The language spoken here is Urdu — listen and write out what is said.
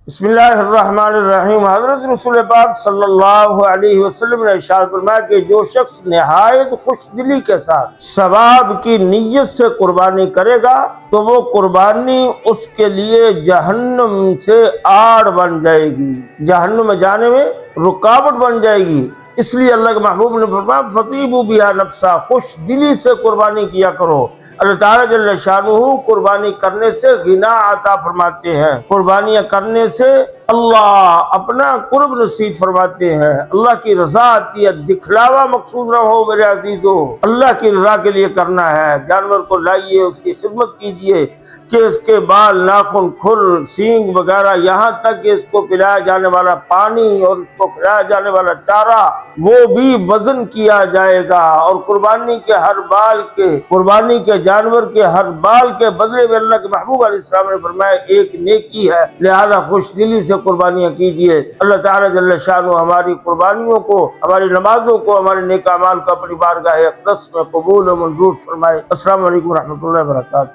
بسم اللہ الرحمن الرحیم۔ حضرت رسول پاک صلی اللہ علیہ وسلم نے ارشاد فرمایا کہ جو شخص نہایت خوش دلی کے ساتھ ثواب کی نیت سے قربانی کرے گا تو وہ قربانی اس کے لیے جہنم سے آڑ بن جائے گی، جہنم میں جانے میں رکاوٹ بن جائے گی۔ اس لیے اللہ کے محبوب نے فرمایا فطیبوا بہا نفسا، خوش دلی سے قربانی کیا کرو۔ اللہ تعالیٰ جل شانہ قربانی کرنے سے غنا عطا فرماتے ہیں، قربانیاں کرنے سے اللہ اپنا قرب نصیب فرماتے ہیں، اللہ کی رضا آتی ہے۔ دکھلاوا مقصود نہ ہو میرے عزیزو، اللہ کی رضا کے لیے کرنا ہے۔ جانور کو لائیے، اس کی خدمت کیجیے کہ اس کے بال، ناخن، کھل، سینگ وغیرہ، یہاں تک کہ اس کو پلایا جانے والا پانی اور اس کو کھلایا جانے والا چارہ وہ بھی وزن کیا جائے گا، اور قربانی کے جانور کے ہر بال کے بدلے میں اللہ کے محبوب علیہ السلام نے فرمایا ایک نیکی ہے، لہذا خوش دلی سے قربانیاں کیجیے۔ اللہ تعالیٰ جل شانہ ہماری قربانیوں کو، ہماری نمازوں کو، ہمارے نیک اعمال کو اپنی بارگاہ اقدس میں قبول و منظور فرمائے۔ السلام علیکم و رحمۃ اللہ وبرکاتہ۔